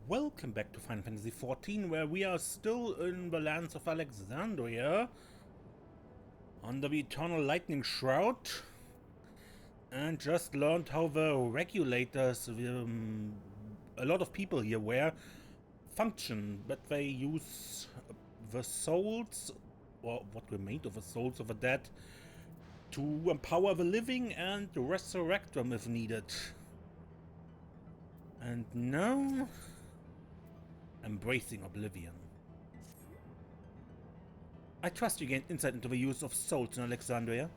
Welcome back to Final Fantasy XIV, where we are still in the lands of Alexandria, under the Eternal Lightning Shroud, and just learned how the regulators, a lot of people here wear, function, that they use the souls, or what remained of the souls of the dead, to empower the living and resurrect them if needed. And now, embracing Oblivion. I trust you gained insight into the use of souls in Alexandria.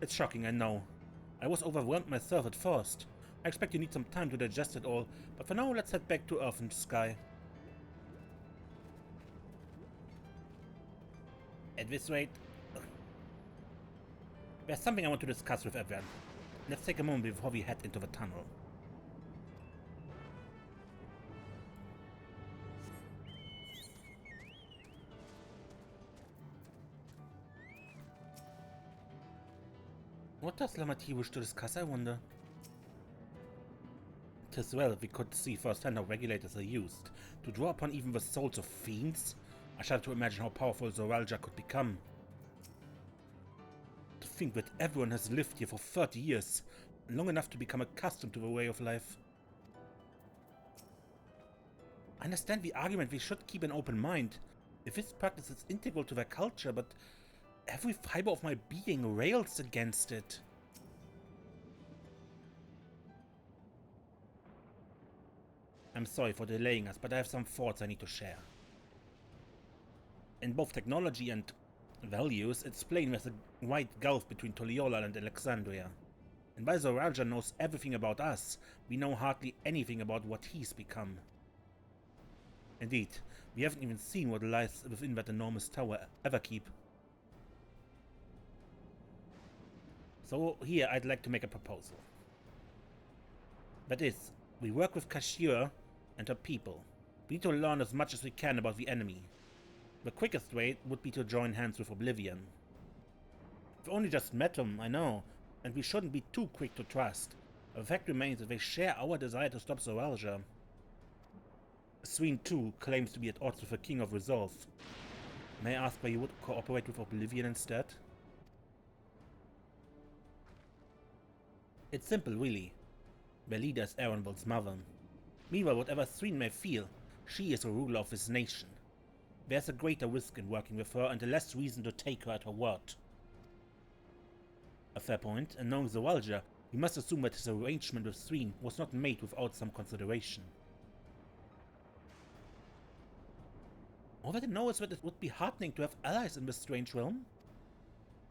It's shocking, I know. I was overwhelmed myself at first. I expect you need some time to digest it all, but for now let's head back to Earth and Sky. At this rate, there's something I want to discuss with everyone. Let's take a moment before we head into the tunnel. What does Lamat wish to discuss, I wonder? 'Tis well we could see firsthand how regulators are used, to draw upon even the souls of fiends. I shudder to imagine how powerful Zoralja could become. To think that everyone has lived here for 30 years, long enough to become accustomed to the way of life. I understand the argument we should keep an open mind, if this practice is integral to their culture, but every fiber of my being rails against it. I'm sorry for delaying us, but I have some thoughts I need to share. In both technology and values, it's plain there's a wide gulf between Toliolal and Alexandria. And while Zoralja knows everything about us, we know hardly anything about what he's become. Indeed, we haven't even seen what lies within that enormous tower, Everkeep. So here I'd like to make a proposal. That is, we work with Kashir and her people. We need to learn as much as we can about the enemy. The quickest way would be to join hands with Oblivion. We've only just met them, I know, and we shouldn't be too quick to trust. The fact remains that they share our desire to stop Zoralja. Sween too claims to be at odds with the King of Resolve. May I ask why you would cooperate with Oblivion instead? It's simple, really. Their leader is Erenville's mother. Meanwhile, whatever Sween may feel, she is the ruler of this nation. There's a greater risk in working with her and a less reason to take her at her word. A fair point, and knowing Zoralja, we must assume that his arrangement with Sween was not made without some consideration. All that I know is that it would be heartening to have allies in this strange realm.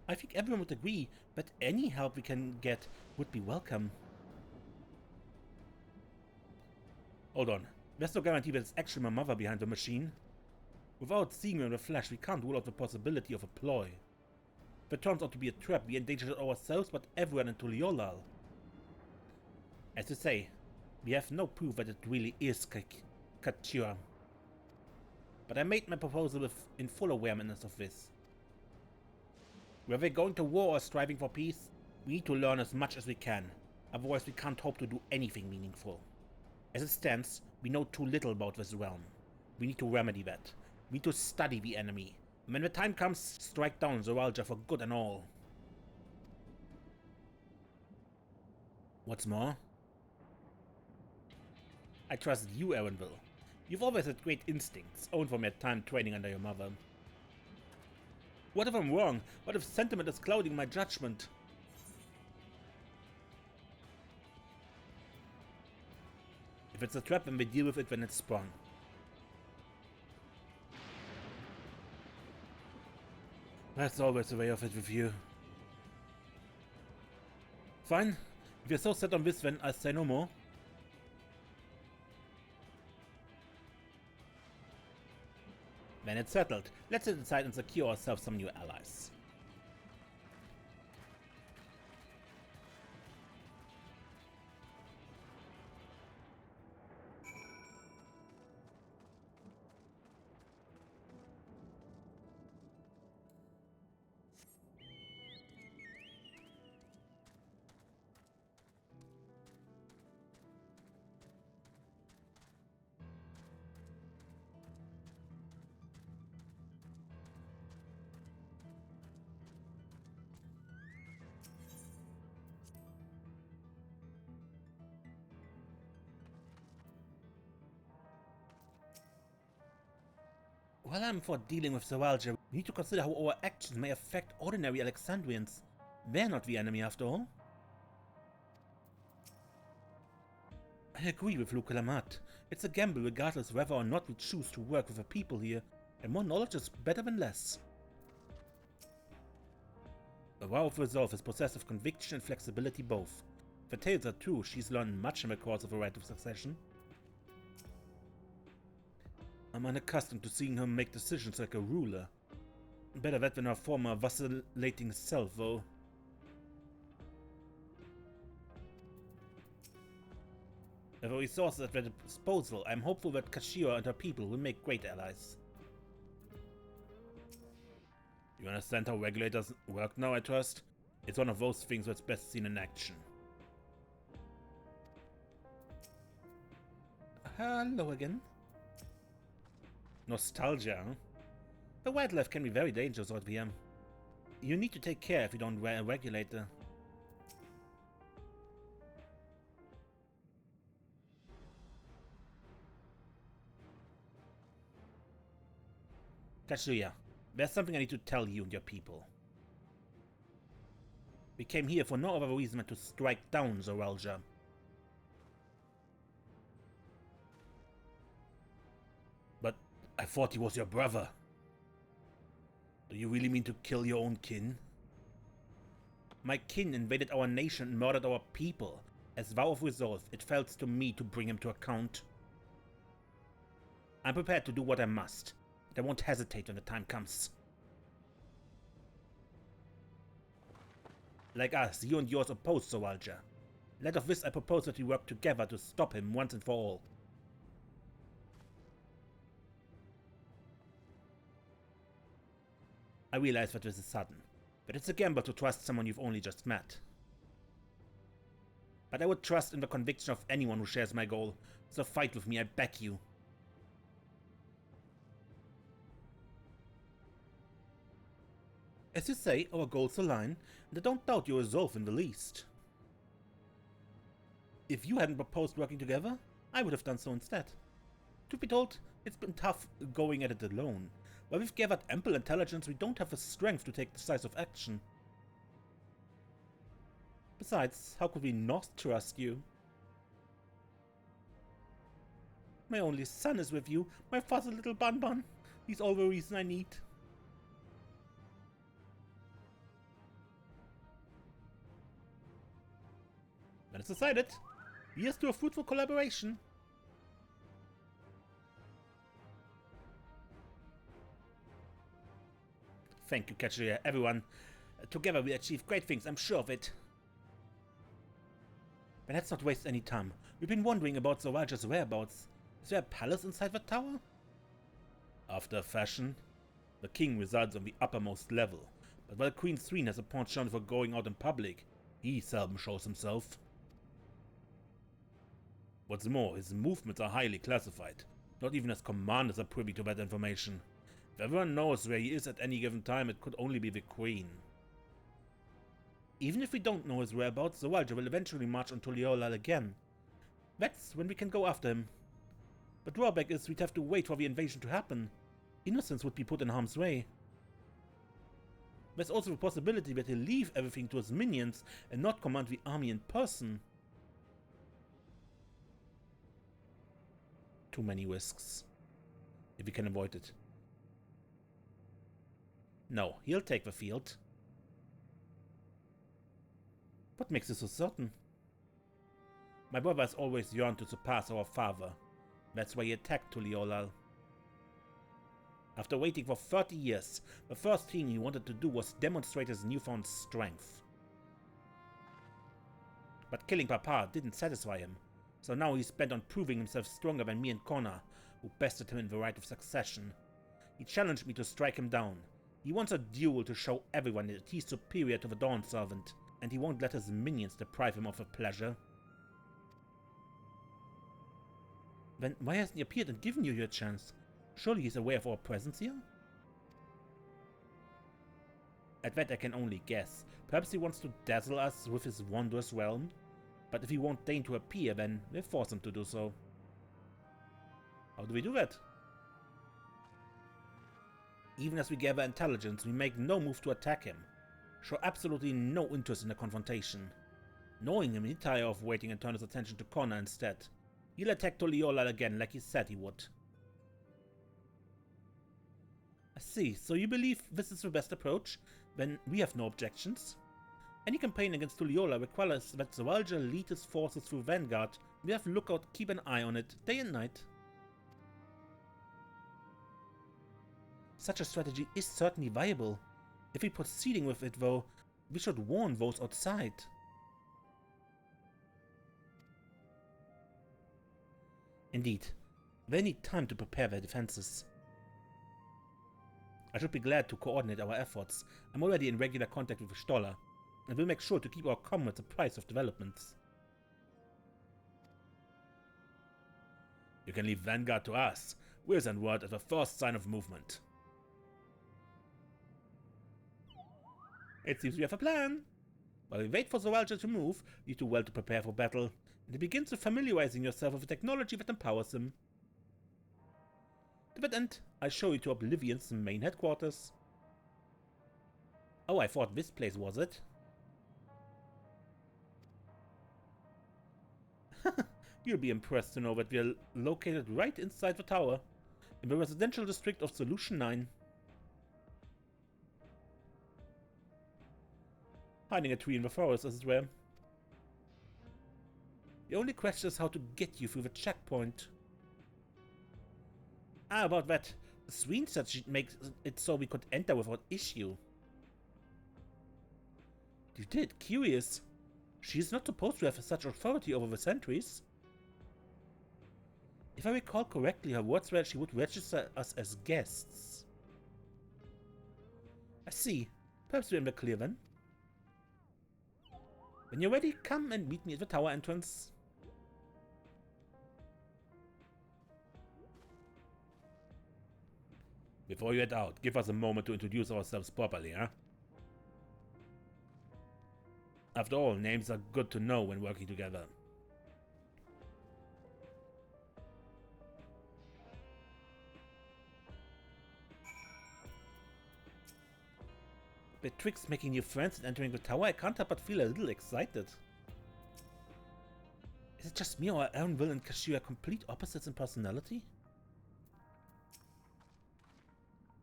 I think everyone would agree that any help we can get would be welcome. Hold on, there's no guarantee that it's actually my mother behind the machine. Without seeing her in the flesh, we can't rule out the possibility of a ploy. If it turns out to be a trap, we endanger ourselves but everyone in Toliolal. As you say, we have no proof that it really is Katura. But I made my proposal in full awareness of this. Whether we're going to war or striving for peace, we need to learn as much as we can, otherwise we can't hope to do anything meaningful. As it stands, we know too little about this realm. We need to remedy that. We need to study the enemy. And when the time comes, strike down Zoralja for good and all. What's more? I trust you, Erenville. You've always had great instincts, owned from your time training under your mother. What if I'm wrong? What if sentiment is clouding my judgment? If it's a trap, then we deal with it when it's sprung. That's always the way of it with you. Fine. If you're so set on this, then I'll say no more. Then it's settled. Let's sit inside and secure ourselves some new allies. While I'm for dealing with Zawalja, we need to consider how our actions may affect ordinary Alexandrians. They're not the enemy after all. I agree with Wuk Lamat. It's a gamble regardless whether or not we choose to work with the people here, and more knowledge is better than less. The Vow of Resolve is possessed of conviction and flexibility both. If the tales are true, she's learned much in the course of a rite of succession. I'm unaccustomed to seeing her make decisions like a ruler. Better that than her former vacillating self, though. With the resources at their disposal, I'm hopeful that Kashira and her people will make great allies. You understand how regulators work now, I trust? It's one of those things that's best seen in action. Hello again. Nostalgia, huh? The wildlife can be very dangerous out here. You need to take care if you don't wear a regulator. Katsuya, there's something I need to tell you and your people. We came here for no other reason than to strike down Zawalja. But I thought he was your brother. Do you really mean to kill your own kin? My kin invaded our nation and murdered our people. As vow of resolve, it fell to me to bring him to account. I'm prepared to do what I must. I won't hesitate when the time comes. Like us, you and yours oppose Zawalja. In light of this, I propose that we work together to stop him once and for all. I realize that this is sudden, but it's a gamble to trust someone you've only just met. But I would trust in the conviction of anyone who shares my goal, so fight with me, I beg you. As you say, our goals align, and I don't doubt your resolve in the least. If you hadn't proposed working together, I would have done so instead. Truth be told, it's been tough going at it alone. While we've gathered ample intelligence, we don't have the strength to take decisive action. Besides, how could we not trust you? My only son is with you, my fuzzy little Banban. He's all the reason I need. Then it's decided. Here's to a fruitful collaboration. Thank you, Katsuya, everyone. Together we achieve great things, I'm sure of it. But let's not waste any time. We've been wondering about Zawalja's whereabouts. Is there a palace inside the tower? After a fashion. The king resides on the uppermost level, but while Queen Threen has a penchant for going out in public, he seldom shows himself. What's more, his movements are highly classified. Not even his commanders are privy to that information. If everyone knows where he is at any given time, it could only be the Queen. Even if we don't know his whereabouts, Zawalja will eventually march on Tuliolal again. That's when we can go after him. The drawback is we'd have to wait for the invasion to happen. Innocents would be put in harm's way. There's also the possibility that he'll leave everything to his minions and not command the army in person. Too many risks. If we can avoid it. No, he'll take the field. What makes you so certain? My brother has always yearned to surpass our father. That's why he attacked Tuliolal. After waiting for 30 years, the first thing he wanted to do was demonstrate his newfound strength. But killing Papa didn't satisfy him, so now he's bent on proving himself stronger than me and Connor, who bested him in the rite of succession. He challenged me to strike him down. He wants a duel to show everyone that he's superior to the Dawn Servant, and he won't let his minions deprive him of the pleasure. Then why hasn't he appeared and given you your chance? Surely he's aware of our presence here? At that I can only guess. Perhaps he wants to dazzle us with his wondrous realm? But if he won't deign to appear, then we'll force him to do so. How do we do that? Even as we gather intelligence, we make no move to attack him. Show absolutely no interest in the confrontation. Knowing him, he tire of waiting and turn his attention to Connor instead. He'll attack Tulliola again like he said he would. I see, so you believe this is the best approach? Then we have no objections. Any campaign against Tulliola requires that Zawalja lead his forces through Vanguard. We have Lookout keep an eye on it, day and night. Such a strategy is certainly viable. If we're proceeding with it though, we should warn those outside. Indeed, they need time to prepare their defenses. I should be glad to coordinate our efforts. I'm already in regular contact with Stoller, and will make sure to keep our comrades apprised of developments. You can leave Vanguard to us. We'll send word at the first sign of movement. It seems we have a plan. While we wait for Zawalja to move, you do well to prepare for battle, and it begins with familiarizing yourself with the technology that empowers him. To that end, I'll show you to Oblivion's main headquarters. Oh, I thought this place was it. You'll be impressed to know that we are located right inside the tower, in the residential district of Solution 9. Hiding a tree in the forest, as it were. The only question is how to get you through the checkpoint. Ah, about that. Sween said she'd make it so we could enter without issue. You did? Curious. She's not supposed to have such authority over the sentries. If I recall correctly, her words were she would register us as guests. I see. Perhaps we're in the clear then. When you're ready, come and meet me at the tower entrance. Before you head out, give us a moment to introduce ourselves properly, huh? After all, names are good to know when working together. Betwixt making new friends and entering the tower, I can't help but feel a little excited. Is it just me, or are Aaronville and Kashyyyk complete opposites in personality?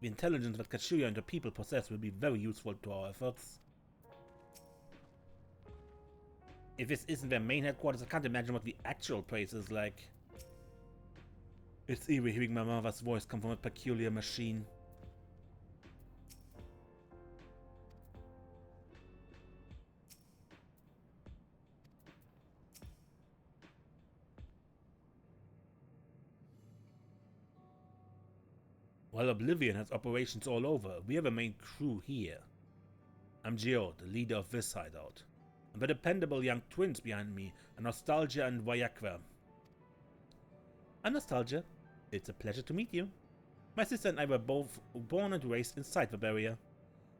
The intelligence that Kashyyyk and her people possess will be very useful to our efforts. If this isn't their main headquarters, I can't imagine what the actual place is like. It's eerie hearing my mother's voice come from a peculiar machine. While Oblivion has operations all over, we have a main crew here. I'm Geo, the leader of this hideout. And the dependable young twins behind me are Nostalgia and Vayakva. I'm Nostalgia. It's a pleasure to meet you. My sister and I were both born and raised inside the barrier.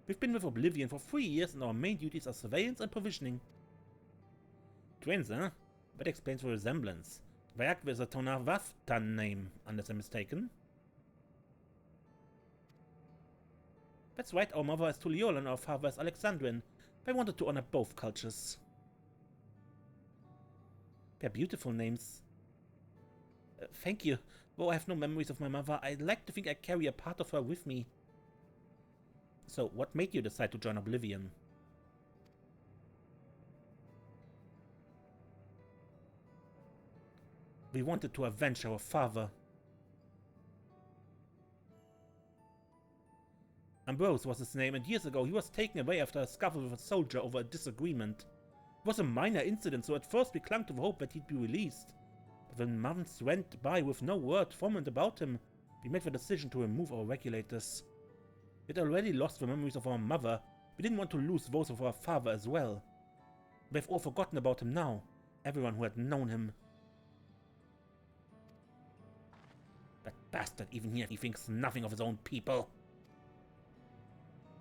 We've been with Oblivion for 3 years and our main duties are surveillance and provisioning. Twins, huh? That explains the resemblance. Vayakva is a Tonavaftan name, unless I'm mistaken. That's right, our mother is Tulliola and our father is Alexandrian. I wanted to honor both cultures. They're beautiful names. Thank you. Though I have no memories of my mother, I'd like to think I carry a part of her with me. So, what made you decide to join Oblivion? We wanted to avenge our father. Ambrose was his name, and years ago he was taken away after a scuffle with a soldier over a disagreement. It was a minor incident, so at first we clung to the hope that he'd be released. But when months went by with no word from and about him, we made the decision to remove our regulators. We'd already lost the memories of our mother. We didn't want to lose those of our father as well. They've all forgotten about him now, everyone who had known him. That bastard, even here he thinks nothing of his own people.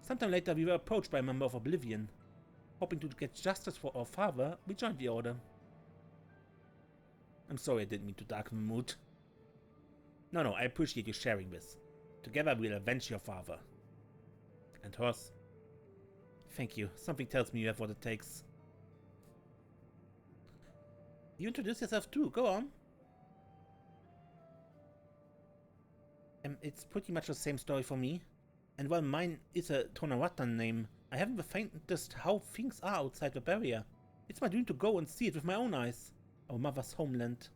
Sometime later, we were approached by a member of Oblivion. Hoping to get justice for our father, we joined the order. I'm sorry I didn't mean to darken the mood. No, I appreciate you sharing this. Together we'll avenge your father. And hers. Thank you. Something tells me you have what it takes. You introduce yourself too. Go on. It's pretty much the same story for me. And while mine is a Tonawatan name, I haven't the faintest how things are outside the barrier. It's my dream to go and see it with my own eyes. Our mother's homeland.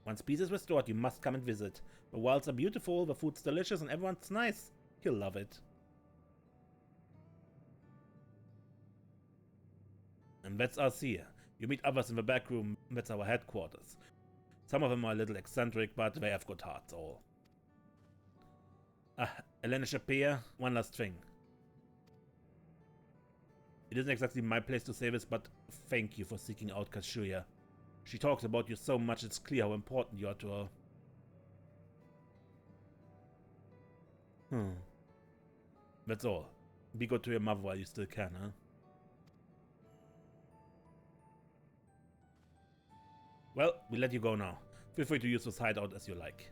Once peace is restored, you must come and visit. The wilds are beautiful, the food's delicious, and everyone's nice. You'll love it. And that's us here. You meet others in the back room. That's our headquarters. Some of them are a little eccentric, but they have good hearts all. Elena Shapir, one last thing. It isn't exactly my place to say this, but thank you for seeking out Kashuya. She talks about you so much, it's clear how important you are to her. That's all. Be good to your mother while you still can, huh? Well, we let you go now. Feel free to use this hideout as you like.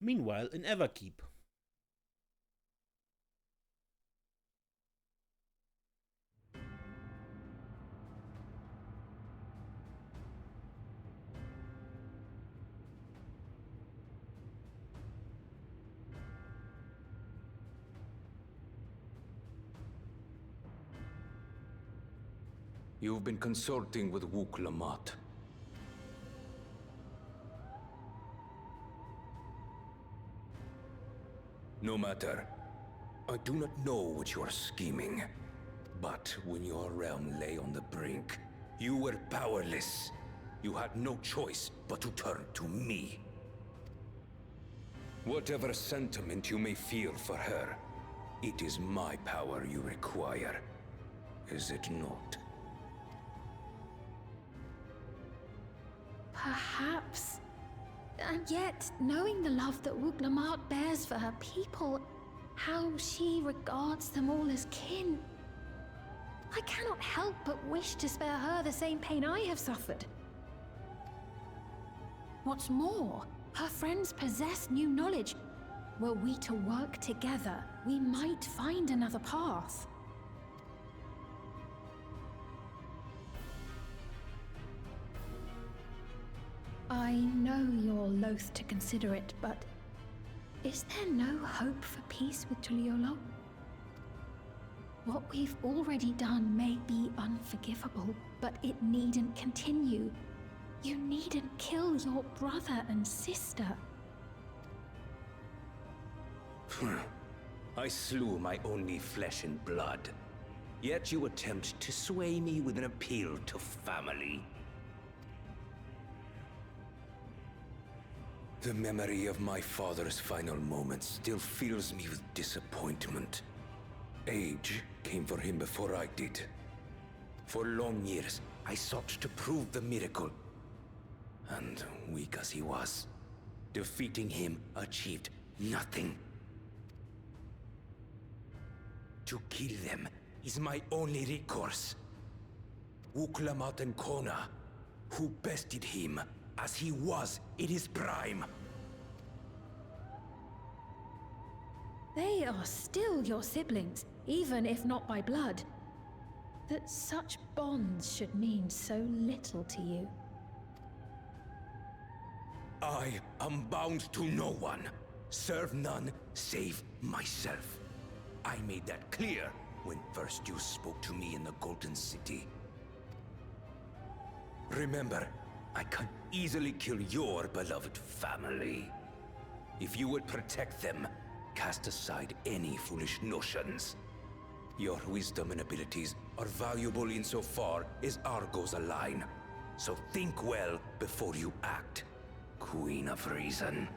Meanwhile, in Everkeep. You've been consulting with Wuk Lamat. No matter. I do not know what you are scheming. But when your realm lay on the brink, you were powerless. You had no choice but to turn to me. Whatever sentiment you may feel for her, it is my power you require. Is it not? Perhaps. And yet, knowing the love that Wuk Lamat bears for her people, how she regards them all as kin, I cannot help but wish to spare her the same pain I have suffered. What's more, her friends possess new knowledge. Were we to work together, we might find another path. I know you're loath to consider it, but is there no hope for peace with Tuliolo? What we've already done may be unforgivable, but it needn't continue. You needn't kill your brother and sister. I slew my only flesh and blood. Yet you attempt to sway me with an appeal to family. The memory of my father's final moments still fills me with disappointment. Age came for him before I did. For long years, I sought to prove the miracle. And weak as he was, defeating him achieved nothing. To kill them is my only recourse. Wuk Lamat and Kona, who bested him as he was in his prime. They are still your siblings, even if not by blood. That such bonds should mean so little to you. I am bound to no one. Serve none save myself. I made that clear when first you spoke to me in the Golden City. Remember, I can easily kill your beloved family. If you would protect them, cast aside any foolish notions. Your wisdom and abilities are valuable insofar as Argos align. So think well before you act, Queen of Reason.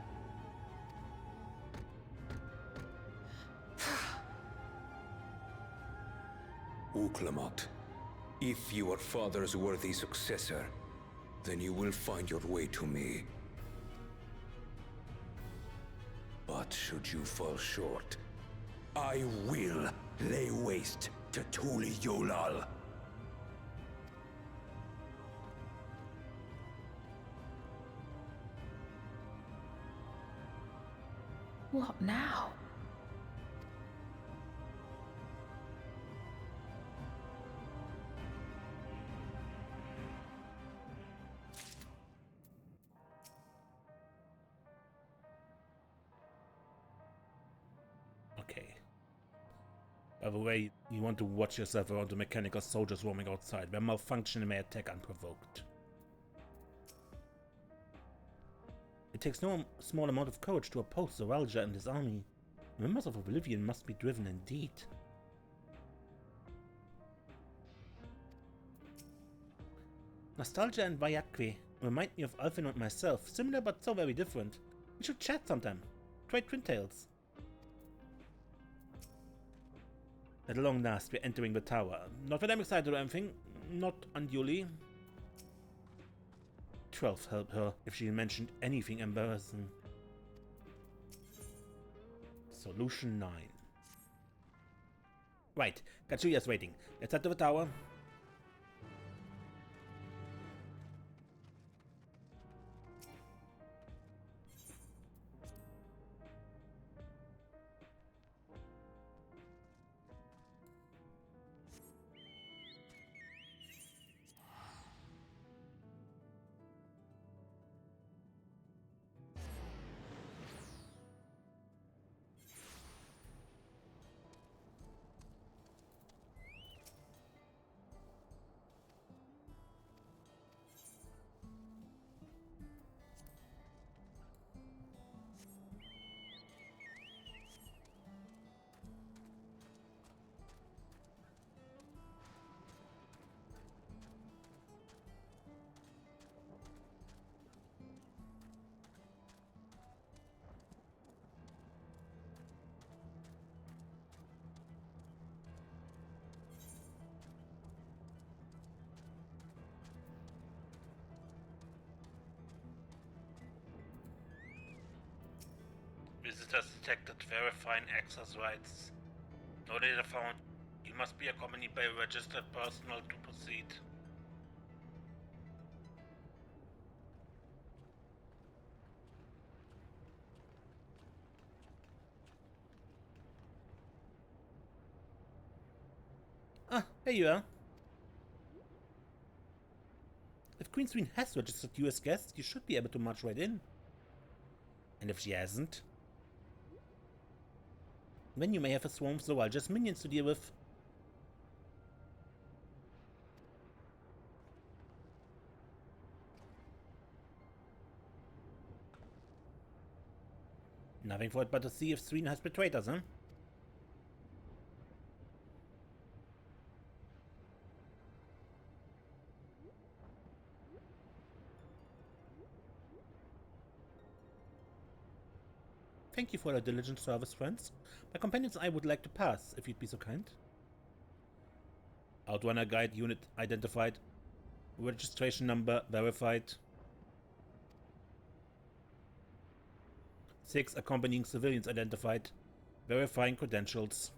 Wuk Lamat, if you are father's worthy successor, then you will find your way to me. But should you fall short, I will lay waste to Tuli Yolal. What now? Okay. By the way, you want to watch yourself around the mechanical soldiers roaming outside. Their malfunction may attack unprovoked. It takes no small amount of courage to oppose Zoralja and his army. Members of Oblivion must be driven indeed. Nostalgia and Vayakwe remind me of Alfin and myself, similar but so very different. We should chat sometime. Try twin tails. At long last, we're entering the tower. Not that I'm excited or anything, not unduly. 12 help her if she mentioned anything embarrassing. Solution 9. Right, Kachuya's waiting. Let's head to the tower. Visitors detected verifying access rights. No data found. You must be accompanied by a registered personnel to proceed. Ah, there you are. If Queen Sween has registered you as guest, you should be able to march right in. And if she hasn't, then you may have a swarm of Zoralja's minions to deal with. Nothing for it but to see if Sween has betrayed us, huh? Thank you for your diligent service, friends. My companions and I would like to pass, if you'd be so kind. Outrunner guide unit identified. Registration number verified. 6 accompanying civilians identified. Verifying credentials.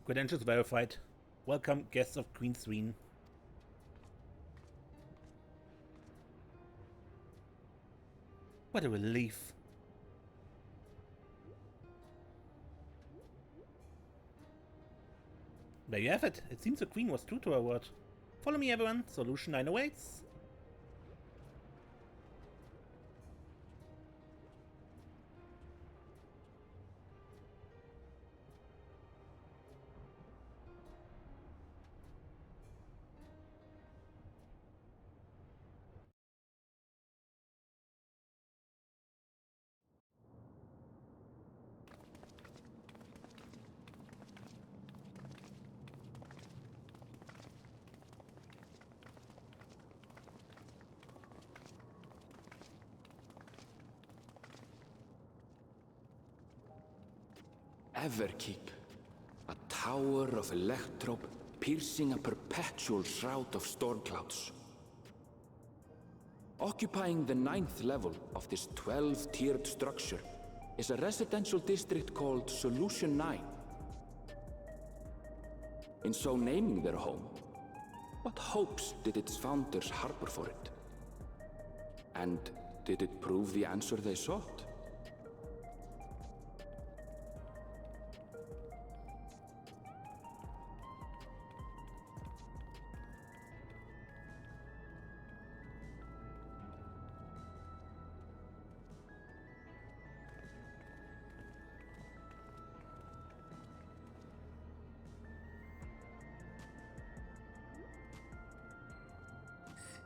Credentials verified. Welcome, guests of Queen Sween. What a relief. There you have it. It seems the Queen was true to her word. Follow me, everyone. Solution 9 awaits. Everkeep, a tower of electrope piercing a perpetual shroud of storm clouds. Occupying the 9th level of this 12-tiered structure is a residential district called Solution 9. In so naming their home, what hopes did its founders harbor for it? And did it prove the answer they sought?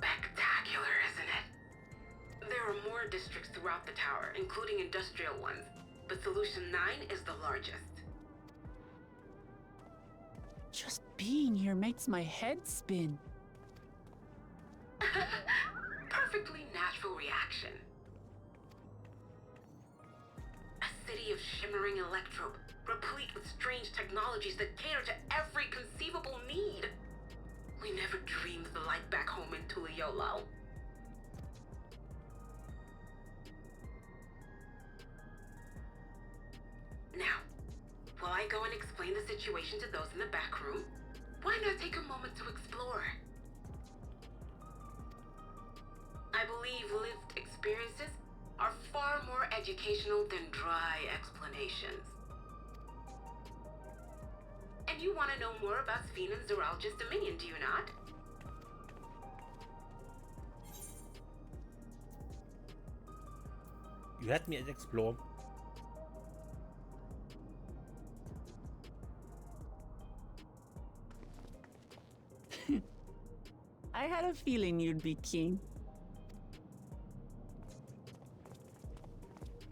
Spectacular, isn't it? There are more districts throughout the tower, including industrial ones, but Solution 9 is the largest. Just being here makes my head spin. Perfectly natural reaction. A city of shimmering electrope, replete with strange technologies that cater to every conceivable need. We never dreamed the light back home in Tuliolo. Now, while I go and explain the situation to those in the back room, why not take a moment to explore? I believe lived experiences are far more educational than dry explanations. And you want to know more about Sphene and Zoologist Dominion, do you not? You had me at explore. I had a feeling you'd be keen.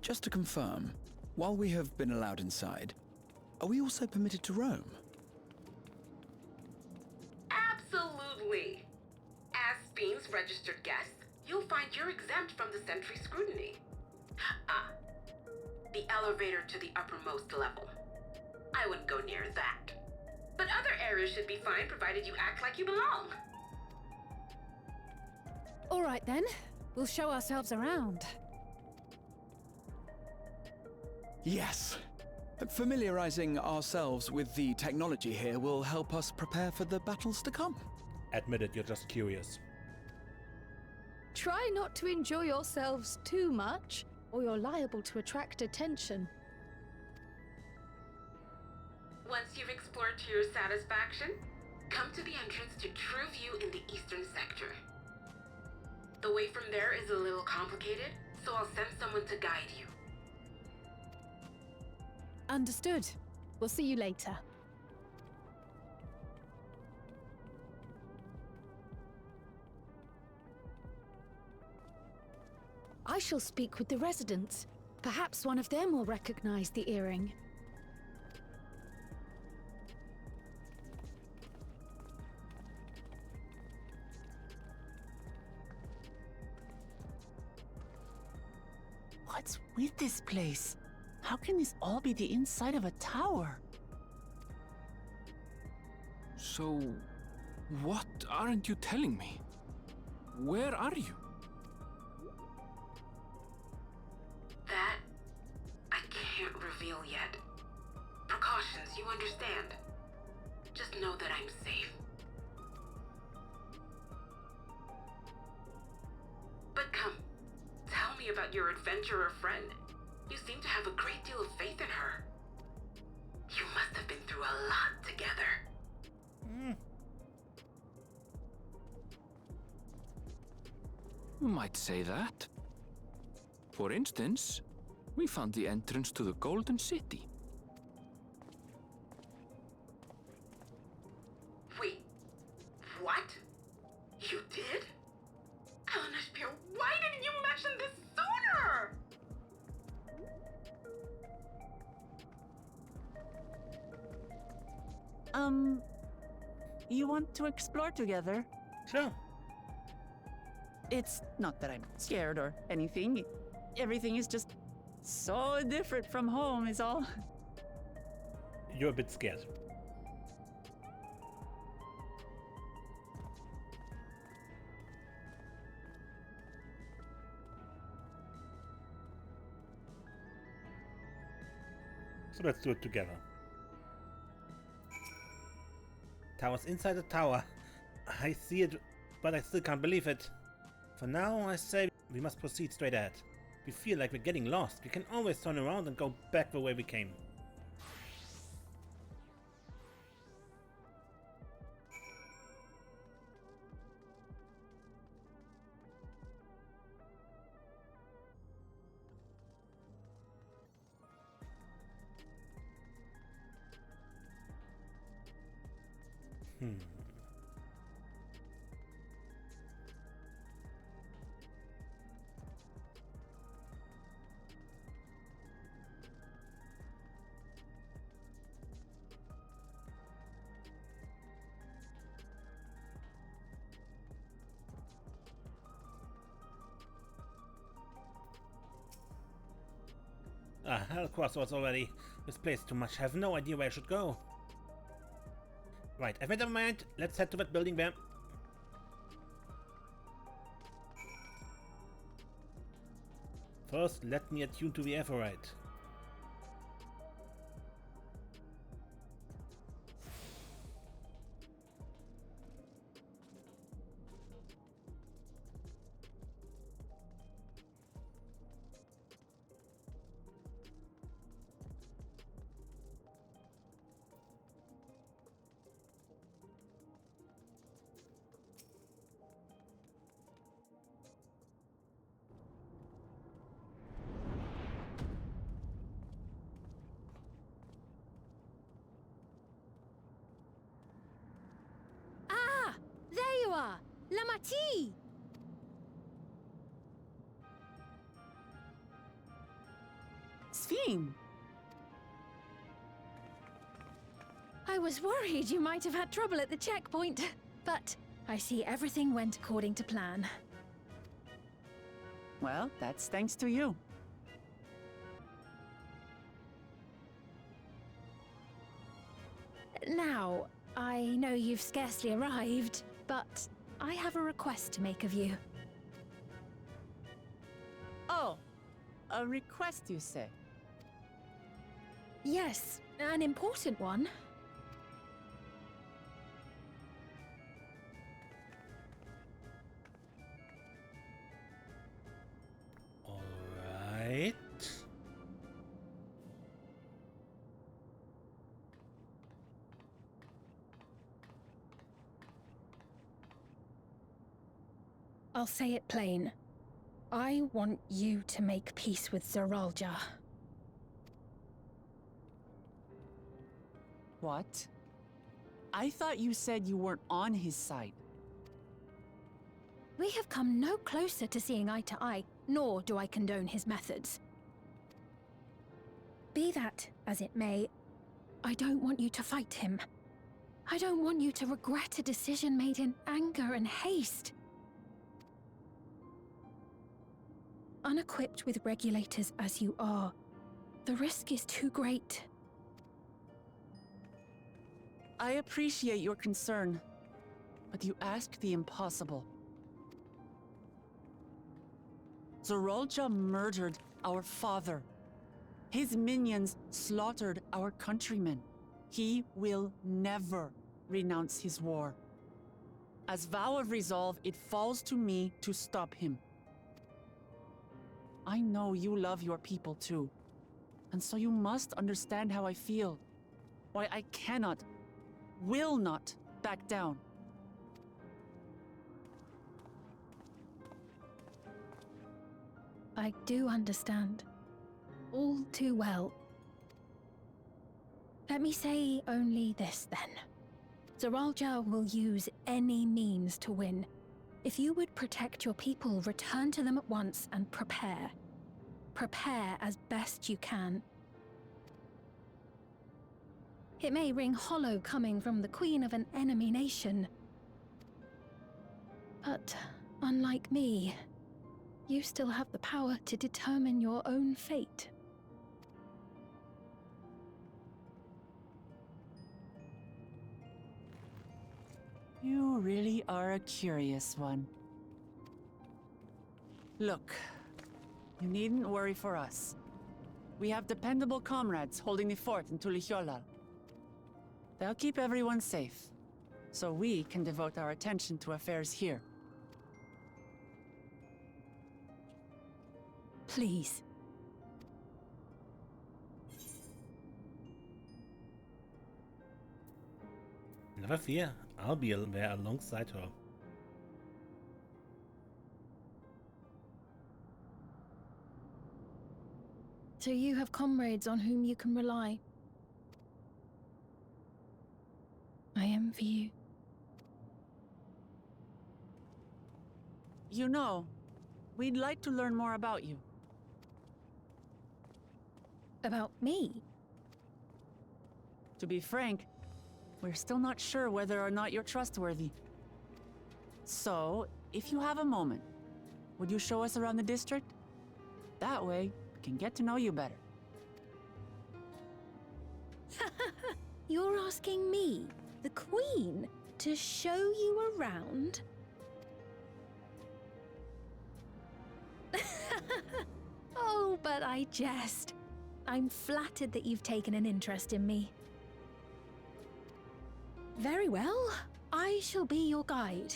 Just to confirm, while we have been allowed inside, are we also permitted to roam? Absolutely. As Sphene's registered guest, you'll find you're exempt from the sentry scrutiny. Ah, the elevator to the uppermost level. I wouldn't go near that. But other areas should be fine provided you act like you belong. All right then, we'll show ourselves around. Yes. Familiarizing ourselves with the technology here will help us prepare for the battles to come. Admit it, you're just curious. Try not to enjoy yourselves too much, or you're liable to attract attention. Once you've explored to your satisfaction, come to the entrance to True View in the eastern sector. The way from there is a little complicated, so I'll send someone to guide you. Understood. We'll see you later. I shall speak with the residents. Perhaps one of them will recognize the earring. What's with this place? How can this all be the inside of a tower? So, what aren't you telling me? Where are you? That, I can't reveal yet. Precautions, you understand. Just know that I'm safe. But come, tell me about your adventurer friend. You seem to have a great deal of faith in her. You must have been through a lot together. You might say that. For instance, we found the entrance to the Golden City. Wait, what? You did? Elnishpir, why didn't you mention this sooner? You want to explore together? Sure. It's not that I'm scared or anything. Everything is just so different from home is all. You're a bit scared. So let's do it together. Tower's inside the tower. I see it, but I still can't believe it. For now, I say we must proceed straight ahead. If we feel like we're getting lost, we can always turn around and go back the way we came. Hell crossroads already. This place is too much. I have no idea where I should go. Right, I've made up my mind. Let's head to that building there. First, let me attune to the Everite. There you are! Lamati! Sphene! I was worried you might have had trouble at the checkpoint, but I see everything went according to plan. Well, that's thanks to you. Now, I know you've scarcely arrived, but I have a request to make of you. Oh, a request, you say? Yes, an important one. Alright. I'll say it plain. I want you to make peace with Zeralja. What? I thought you said you weren't on his side. We have come no closer to seeing eye to eye, nor do I condone his methods. Be that as it may, I don't want you to fight him. I don't want you to regret a decision made in anger and haste. Unequipped with regulators as you are, the risk is too great. I appreciate your concern, but you ask the impossible. Zeralja murdered our father. His minions slaughtered our countrymen. He will never renounce his war. As vow of resolve, it falls to me to stop him. I know you love your people too, and so you must understand how I feel. Why I cannot, will not back down. I do understand. All too well. Let me say only this then. Zeralja will use any means to win. If you would protect your people, return to them at once and prepare. Prepare as best you can. It may ring hollow coming from the queen of an enemy nation. But unlike me, you still have the power to determine your own fate. You really are a curious one. Look, you needn't worry for us. We have dependable comrades holding the fort in Tulihyolal. They'll keep everyone safe. so we can devote our attention to affairs here. Please. Never fear, I'll be there alongside her. So you have comrades on whom you can rely. I envy you. You know, we'd like to learn more about you. About me? To be frank, we're still not sure whether or not you're trustworthy. So, if you have a moment, would you show us around the district? That way, we can get to know you better. You're asking me, the Queen, to show you around? Oh, but I jest. I'm flattered that you've taken an interest in me. Very well. I shall be your guide.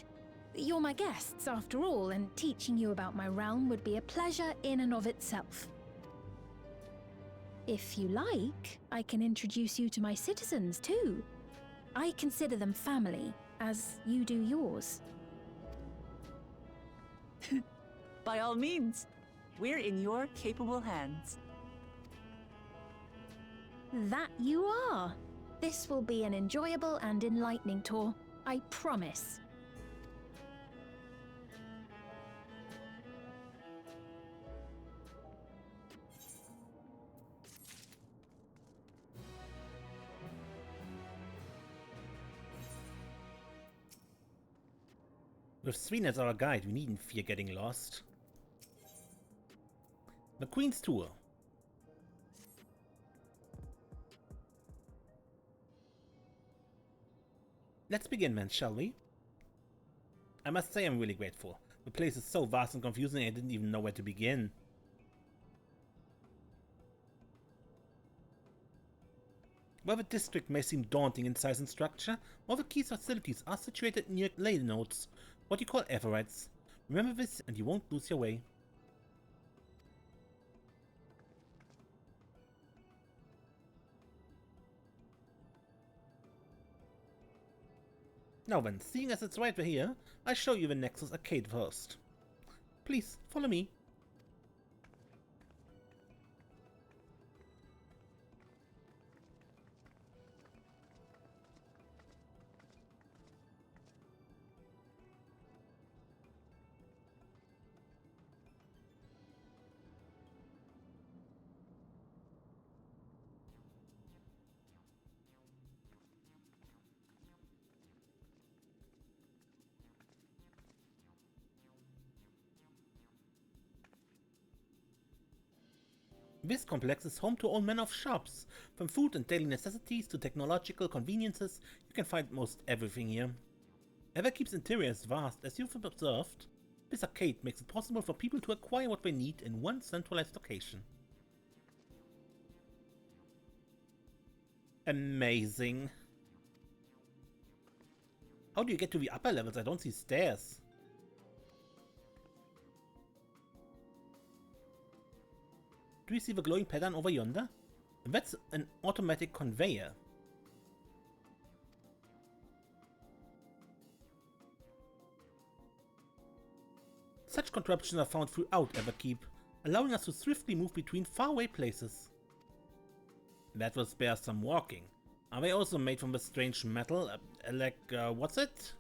You're my guests, after all, and teaching you about my realm would be a pleasure in and of itself. If you like, I can introduce you to my citizens, too. I consider them family, as you do yours. By all means, we're in your capable hands. That you are. This will be an enjoyable and enlightening tour, I promise. With Sween as our guide, we needn't fear getting lost. The Queen's Tour. Let's begin, then, shall we? I must say I'm really grateful. The place is so vast and confusing I didn't even know where to begin. While the district may seem daunting in size and structure, all the key facilities are situated near ley nodes, what you call Everettes. Remember this and you won't lose your way. Now then, seeing as it's right here, I'll show you the Nexus Arcade first. Please, follow me. This complex is home to all manner of shops. From food and daily necessities to technological conveniences, you can find most everything here. Everkeep's interior is vast, as you've observed. This arcade makes it possible for people to acquire what they need in one centralized location. Amazing. How do you get to the upper levels? I don't see stairs. Do you see the glowing pattern over yonder? That's an automatic conveyor. Such contraptions are found throughout Everkeep, allowing us to swiftly move between faraway places. That will spare some walking. Are they also made from the strange metal? What's it?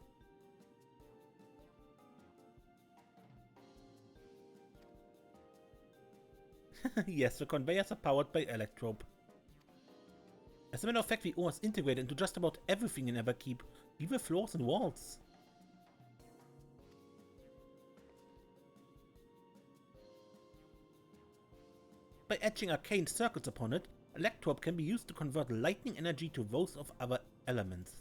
Yes, the conveyors are powered by Electrope. As a matter of fact, the ore is integrated into just about everything in Everkeep, even floors and walls. By etching arcane circuits upon it, Electrope can be used to convert lightning energy to those of other elements.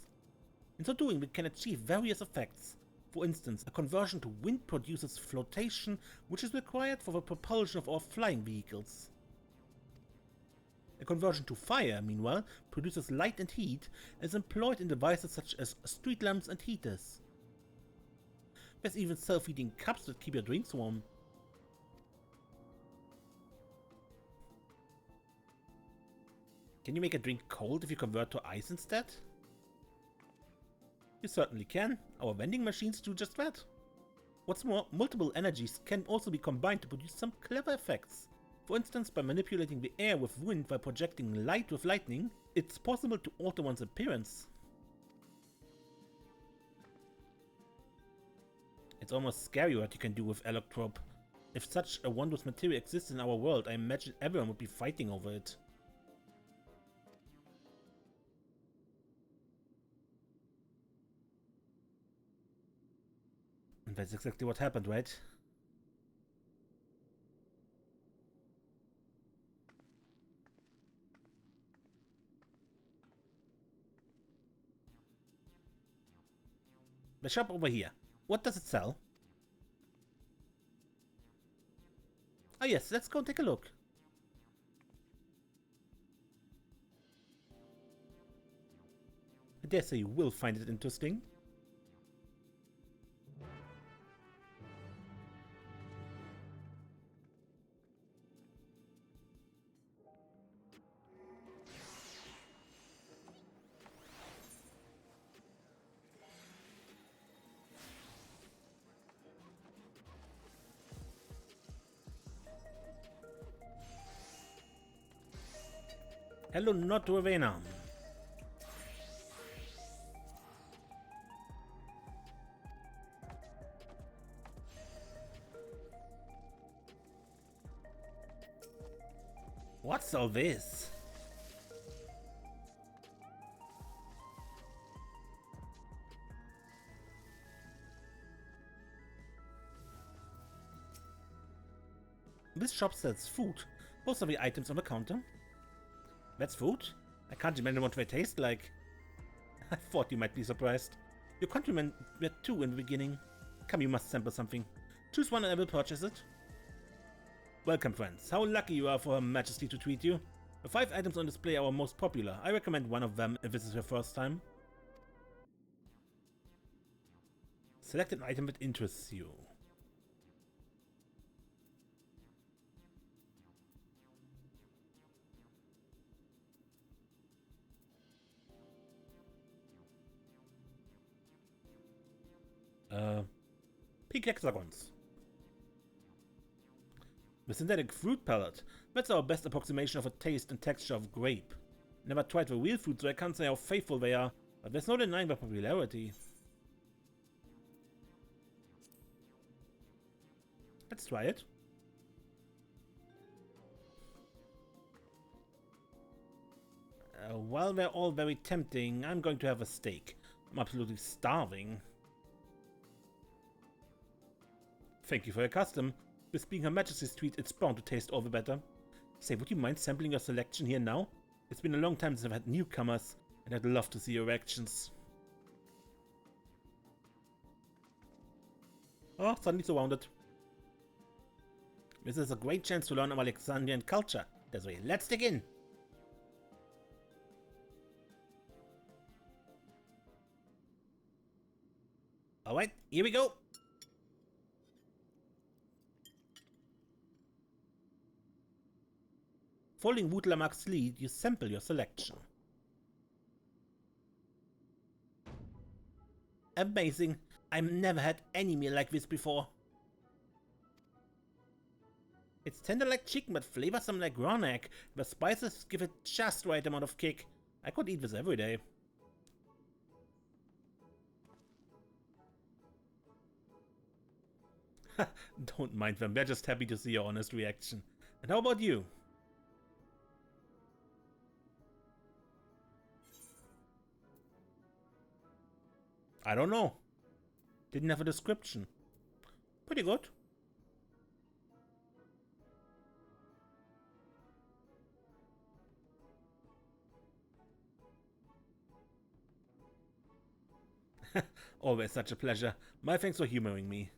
In so doing, we can achieve various effects. For instance, a conversion to wind produces flotation, which is required for the propulsion of our flying vehicles. A conversion to fire, meanwhile, produces light and heat and is employed in devices such as street lamps and heaters. There's even self-heating cups that keep your drinks warm. Can you make a drink cold if you convert to ice instead? You certainly can. Our vending machines do just that. What's more, multiple energies can also be combined to produce some clever effects. For instance, by manipulating the air with wind while projecting light with lightning, it's possible to alter one's appearance. It's almost scary what you can do with Allotrope. If such a wondrous material exists in our world, I imagine everyone would be fighting over it. And that's exactly what happened, right? The shop over here. What does it sell? Oh yes, let's go take a look. I dare say you will find it interesting. Hello, not Ravenna. What's all this? This shop sells food. Most of the items on the counter. That's food? I can't imagine what they taste like. I thought you might be surprised. Your countrymen were two in the beginning. Come, you must sample something. Choose one and I will purchase it. Welcome, friends. How lucky you are for Her Majesty to treat you. The 5 items on display are our most popular. I recommend one of them if this is your first time. Select an item that interests you. Pink hexagons. The synthetic fruit palette. That's our best approximation of a taste and texture of grape. Never tried the real fruit, so I can't say how faithful they are, but there's no denying their popularity. Let's try it. While they're all very tempting, I'm going to have a steak. I'm absolutely starving. Thank you for your custom. This being Her Majesty's treat, it's bound to taste all the better. Say, would you mind sampling your selection here now? It's been a long time since I've had newcomers, and I'd love to see your reactions. Oh, suddenly surrounded. This is a great chance to learn about Alexandrian culture. Desiree, let's dig in! Alright, here we go! Following Wuk Lamat's lead, you sample your selection. Amazing! I've never had any meal like this before. It's tender like chicken but flavorsome like raw egg. The spices give it just right amount of kick. I could eat this every day. Don't mind them, they're just happy to see your honest reaction. And how about you? I don't know. Didn't have a description. Pretty good. Always such a pleasure. My thanks for humoring me.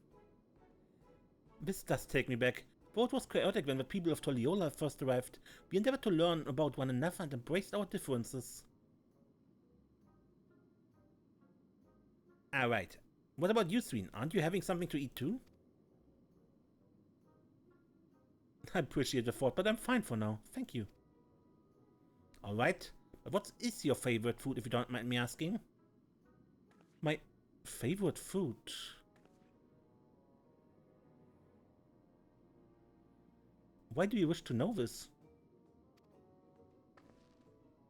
This does take me back. Though it was chaotic when the people of Toliola first arrived, we endeavored to learn about one another and embraced our differences. Alright. What about you, Sween? Aren't you having something to eat too? I appreciate the thought, but I'm fine for now. Thank you. Alright. But what is your favorite food, if you don't mind me asking? My favorite food? Why do you wish to know this?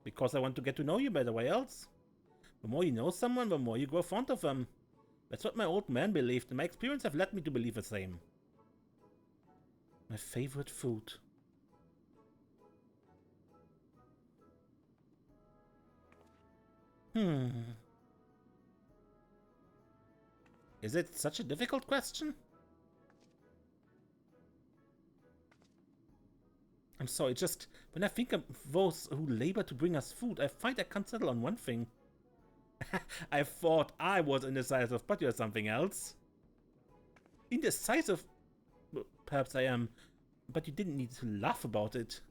Because I want to get to know you better, why else? The more you know someone, the more you grow fond of them. That's what my old man believed, and my experience have led me to believe the same. My favorite food. Is it such a difficult question? I'm sorry, just when I think of those who labor to bring us food, I find I can't settle on one thing. I thought I was indecisive, but you're something else. Indecisive? Perhaps I am, but you didn't need to laugh about it.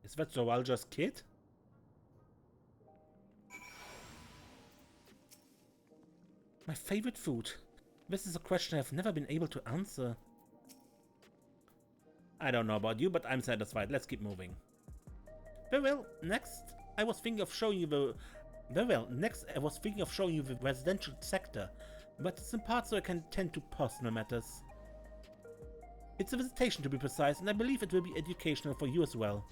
Is that Zoralja's kid? My favorite food. This is a question I've never been able to answer. I don't know about you, but I'm satisfied. Let's keep moving. Very well, next I was thinking of showing you the residential sector, but it's in part so I can tend to personal matters. It's a visitation to be precise, and I believe it will be educational for you as well.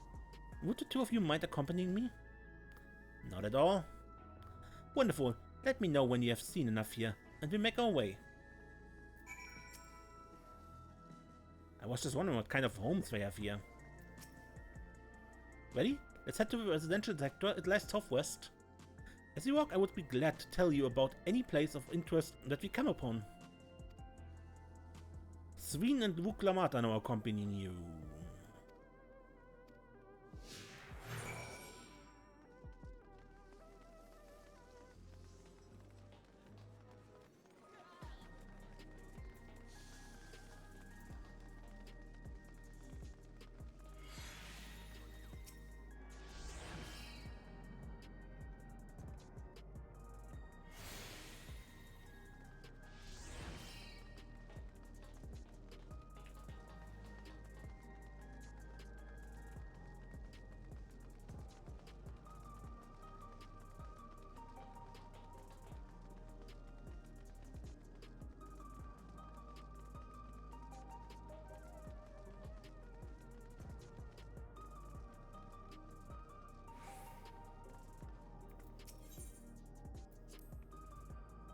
Would the two of you mind accompanying me? Not at all. Wonderful. Let me know when you have seen enough here, and we'll make our way. I was just wondering what kind of homes they have here. Ready? Let's head to the residential sector. It lies southwest. As you walk, I would be glad to tell you about any place of interest that we come upon. Sween and Wuk Lamat are now accompanying you.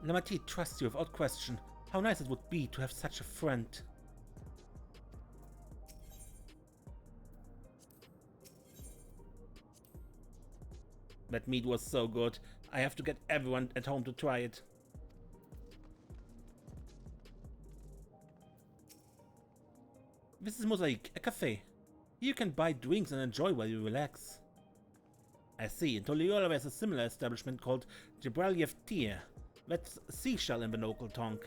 Lamati trusts you without question. How nice it would be to have such a friend. That meat was so good. I have to get everyone at home to try it. This is Mosaic, a cafe. You can buy drinks and enjoy while you relax. I see. In Toliola there's a similar establishment called Gibraltar. That's seashell in the local tongue.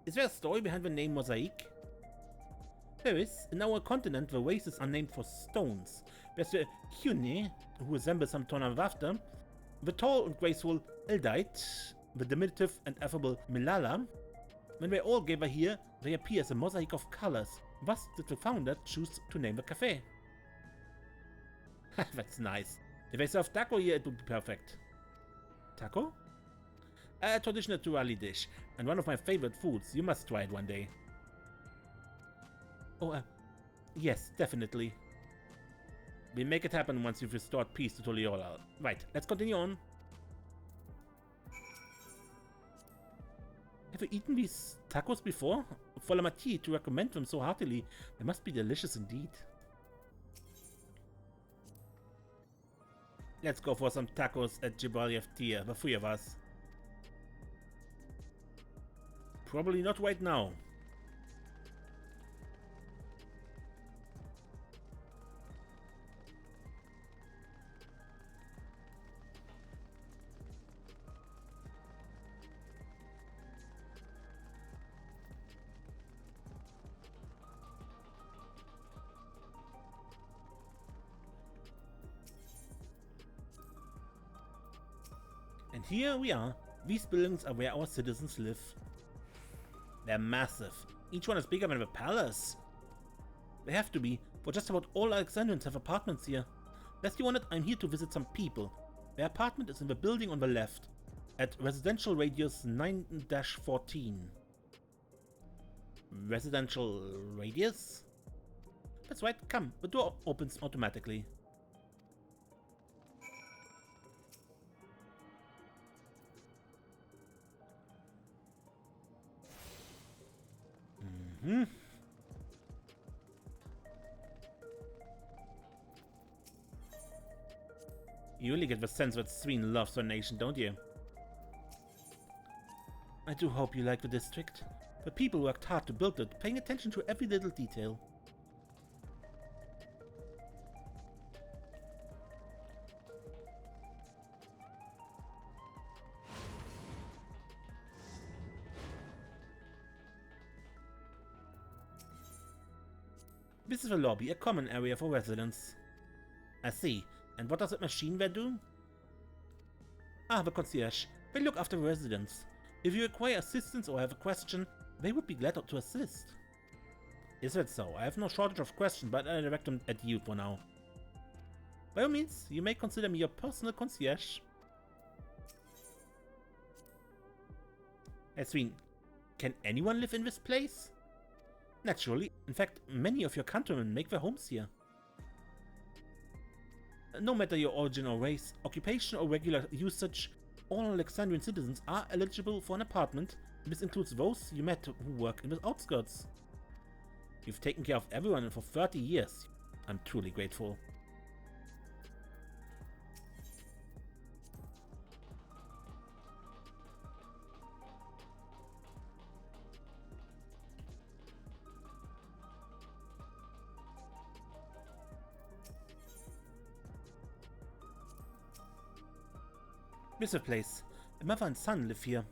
Is there a story behind the name Mosaic? There is. In our continent, the races are named for stones. There's the Hyune, who resembles some Tonavafta, the tall and graceful Eldite, the diminutive and affable Milala. When they all gather here, they appear as a mosaic of colors. Thus did the founder choose to name the cafe. That's nice. If they serve taco here, it would be perfect. Taco? A traditional Turali dish, and one of my favorite foods. You must try it one day. Oh, yes, definitely. We'll make it happen once you've restored peace to Toliola. Right, let's continue on. Have you eaten these tacos before? For Lamati to recommend them so heartily, they must be delicious indeed. Let's go for some tacos at Gibraltar, the three of us. Probably not right now. And here we are. These buildings are where our citizens live. They're massive. Each one is bigger than a palace. They have to be, for just about all Alexandrians have apartments here. Lest you wanted, I'm here to visit some people. Their apartment is in the building on the left, at residential radius 9-14. Residential radius? That's right, come, the door opens automatically. You really get the sense that Sween loves her nation, don't you? I do hope you like the district. The people worked hard to build it, paying attention to every little detail. This is the lobby, a common area for residents. I see. And what does that machine there do? Ah, the concierge. They look after residents. If you require assistance or have a question, they would be glad to assist. Is that so? I have no shortage of questions, but I direct them at you for now. By all means, you may consider me your personal concierge. Sween, can anyone live in this place? Naturally. In fact, many of your countrymen make their homes here. No matter your origin or race, occupation or regular usage, all Alexandrian citizens are eligible for an apartment. This includes those you met who work in the outskirts. You've taken care of everyone for 30 years. I'm truly grateful. This is the place. A mother and son live here.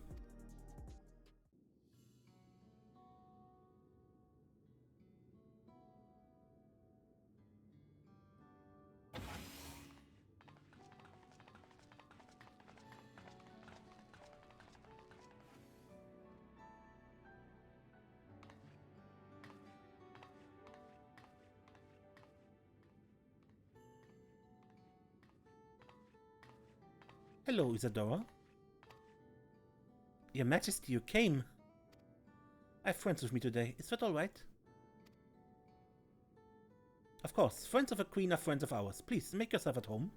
Hello, Isadora. Your Majesty, you came. I have friends with me today. Is that all right? Of course. Friends of a queen are friends of ours. Please, make yourself at home.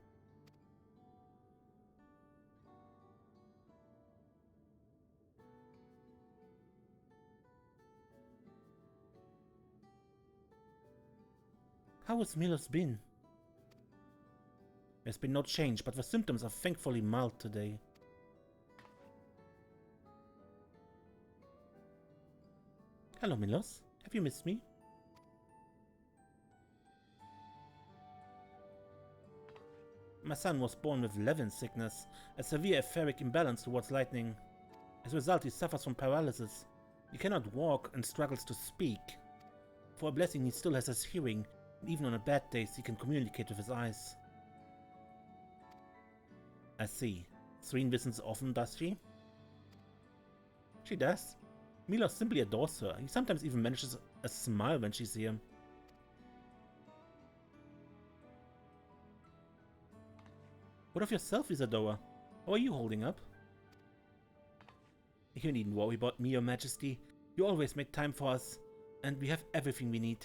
How has Milos been? There's been no change, but the symptoms are thankfully mild today. Hello, Milos. Have you missed me? My son was born with Levin sickness, a severe etheric imbalance towards lightning. As a result, he suffers from paralysis. He cannot walk and struggles to speak. For a blessing, he still has his hearing, and even on a bad day, he can communicate with his eyes. I see. Sween listens often, does she? She does. Milos simply adores her. He sometimes even manages a smile when she's here. What of yourself, Isadora? How are you holding up? You needn't worry about me, Your Majesty. You always make time for us, and we have everything we need.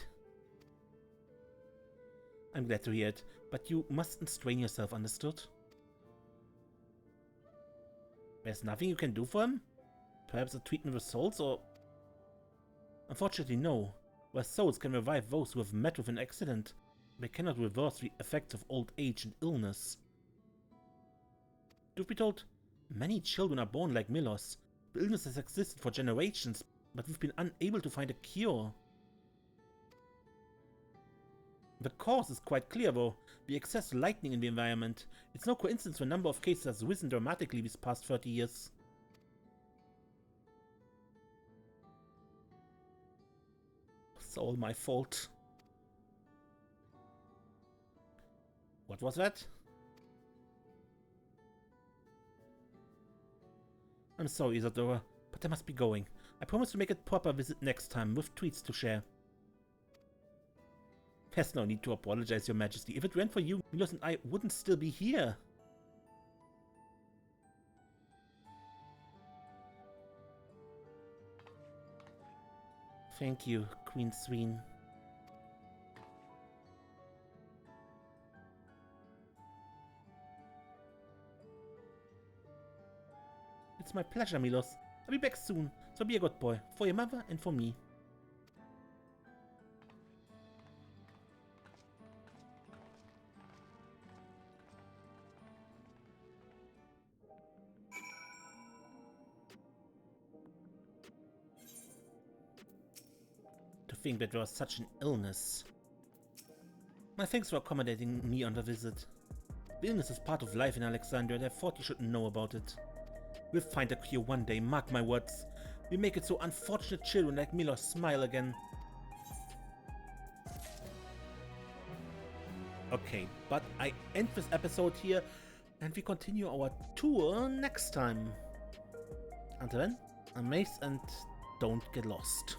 I'm glad to hear it, but you mustn't strain yourself, understood? There's nothing you can do for him? Perhaps a treatment with souls, or... Unfortunately, no. Where souls can revive those who have met with an accident, they cannot reverse the effects of old age and illness. Truth be told, many children are born like Milos. The illness has existed for generations, but we've been unable to find a cure. The cause is quite clear though, the excess lightning in the environment. It's no coincidence the number of cases has risen dramatically these past 30 years. It's all my fault. What was that? I'm sorry, Isadora, but I must be going. I promise to make a proper visit next time, with treats to share. There's no need to apologize, Your Majesty. If it weren't for you, Milos and I wouldn't still be here. Thank you, Queen Sween. It's my pleasure, Milos. I'll be back soon, so be a good boy, for your mother and for me. To think that there was such an illness. My thanks for accommodating me on the visit. The illness is part of life in Alexandria, and I thought you should know about it. We'll find a cure one day, mark my words. We'll make it so unfortunate children like Milos smile again. Okay, but I end this episode here, and we continue our tour next time. Until then, amaze and don't get lost.